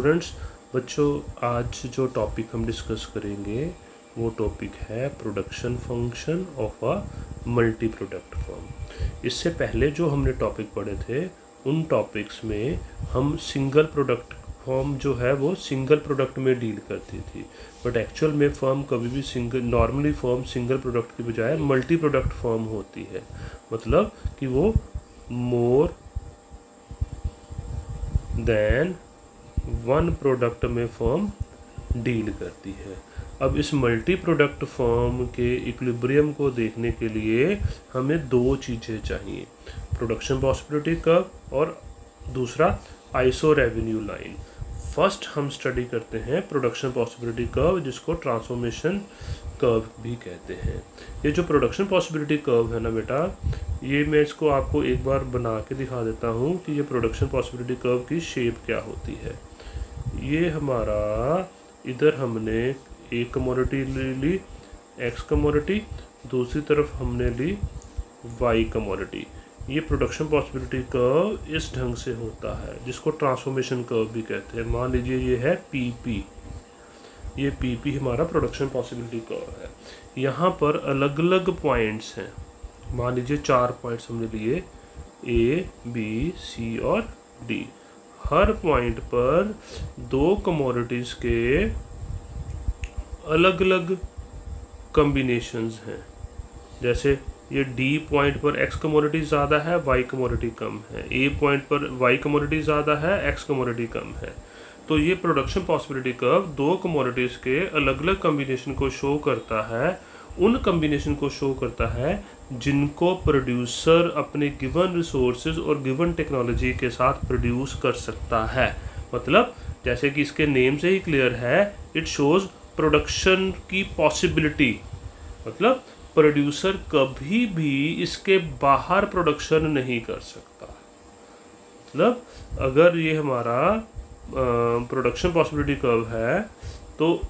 Students, बच्चों, आज जो टॉपिक हम डिस्कस करेंगे वो टॉपिक है production function of a multi product firm. इससे पहले जो हमने टॉपिक पढ़े थे उन टॉपिक्स में हम सिंगल प्रोडक्ट फर्म जो है वो सिंगल प्रोडक्ट में डील करती थी, बट एक्चुअल में फर्म कभी भी नॉर्मली फर्म सिंगल प्रोडक्ट की बजाय मल्टी प्रोडक्ट फर्म होती है। मतलब कि वो मोर देन वन प्रोडक्ट में फर्म डील करती है। अब इस मल्टी प्रोडक्ट फर्म के इक्विलिब्रियम को देखने के लिए हमें दो चीज़ें चाहिए, प्रोडक्शन पॉसिबिलिटी कर्व और दूसरा आइसो रेवेन्यू लाइन। फर्स्ट हम स्टडी करते हैं प्रोडक्शन पॉसिबिलिटी कर्व, जिसको ट्रांसफॉर्मेशन कर्व भी कहते हैं। ये जो प्रोडक्शन पॉसिबिलिटी कर्व है ना बेटा, ये मैं इसको आपको एक बार बना के दिखा देता हूँ कि ये प्रोडक्शन पॉसिबिलिटी कर्व की शेप क्या होती है। ये हमारा इधर हमने एक कमोडिटी ली एक्स कमोडिटी, दूसरी तरफ हमने ली वाई कमोडिटी। ये प्रोडक्शन पॉसिबिलिटी कर्व इस ढंग से होता है, जिसको ट्रांसफॉर्मेशन कर्व भी कहते हैं। मान लीजिए ये है पीपी, ये पीपी हमारा प्रोडक्शन पॉसिबिलिटी कर्व है। यहाँ पर अलग अलग पॉइंट्स हैं, मान लीजिए 4 पॉइंट्स हमने लिए ए बी सी और डी। हर पॉइंट पर दो कमोडिटीज़ के अलग अलग कम्बिनेशंस हैं। जैसे ये डी पॉइंट पर एक्स कमोडिटी ज़्यादा है, वाई कमोडिटी कम है। ए पॉइंट पर वाई कमोडिटी ज़्यादा है, एक्स कमोडिटी कम है। तो ये प्रोडक्शन पॉसिबिलिटी कर्व दो कमोडिटीज़ के अलग अलग कम्बिनेशन को शो करता है, उन कम्बिनेशन को शो करता है जिनको प्रोड्यूसर अपने गिवन रिसोर्सेज और गिवन टेक्नोलॉजी के साथ प्रोड्यूस कर सकता है। मतलब जैसे कि इसके नेम से ही क्लियर है, इट शोज प्रोडक्शन की पॉसिबिलिटी। मतलब प्रोड्यूसर कभी भी इसके बाहर प्रोडक्शन नहीं कर सकता। मतलब अगर ये हमारा प्रोडक्शन पॉसिबिलिटी कर्व है तो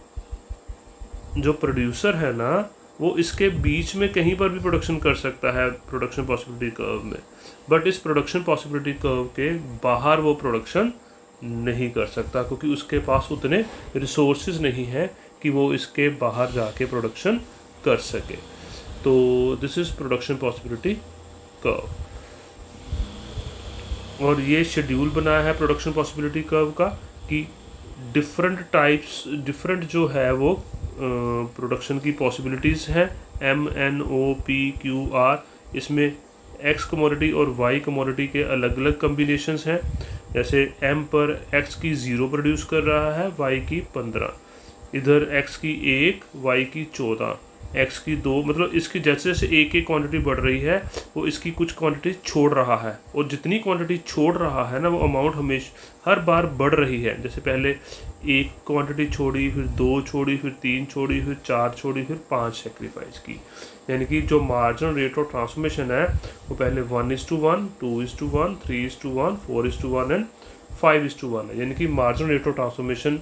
जो प्रोड्यूसर है ना वो इसके बीच में कहीं पर भी प्रोडक्शन कर सकता है प्रोडक्शन पॉसिबिलिटी कर्व में, बट इस प्रोडक्शन पॉसिबिलिटी कर्व के बाहर वो प्रोडक्शन नहीं कर सकता, क्योंकि उसके पास उतने रिसोर्सेज नहीं हैं कि वो इसके बाहर जाके प्रोडक्शन कर सके। तो this is production possibility curve. और ये शेड्यूल बनाया है प्रोडक्शन पॉसिबिलिटी कर्व का कि डिफरेंट जो है वो प्रोडक्शन की पॉसिबिलिटीज़ हैं, M N O P Q R. इसमें एक्स कमोडिटी और वाई कमोडिटी के अलग अलग कम्बिनेशंस हैं। जैसे एम पर एक्स की 0 प्रोड्यूस कर रहा है, वाई की 15, इधर एक्स की 1, वाई की 14, एक्स की 2। मतलब इसकी जैसे जैसे एक क्वांटिटी बढ़ रही है वो इसकी कुछ क्वांटिटी छोड़ रहा है, और जितनी क्वांटिटी छोड़ रहा है ना वो अमाउंट हमेशा हर बार बढ़ रही है। जैसे पहले 1 क्वांटिटी छोड़ी, फिर 2 छोड़ी, फिर 3 छोड़ी, फिर 4 छोड़ी, फिर 5 सेक्रीफाइस की। यानी कि जो मार्जिनल रेट ऑफ ट्रांसफॉर्मेशन है वो पहले 1:1, 2:1, 3:1, 4:1 एंड 5:1 है। यानी कि marginal rate of transformation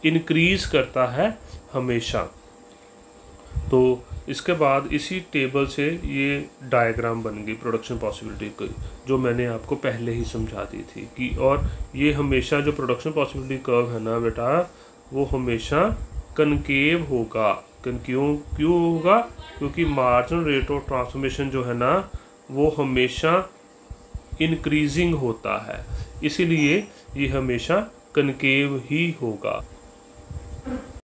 increase करता है हमेशा। तो इसके बाद इसी टेबल से ये डायग्राम बन गई प्रोडक्शन पॉसिबिलिटी की, जो मैंने आपको पहले ही समझा दी थी कि, और ये हमेशा जो प्रोडक्शन पॉसिबिलिटी कर्व है ना बेटा, वो हमेशा कनकेव होगा। क्यों होगा? क्योंकि मार्जिनल रेट ऑफ ट्रांसफॉर्मेशन जो है ना वो हमेशा इंक्रीजिंग होता है, इसीलिए ये हमेशा कनकेव ही होगा।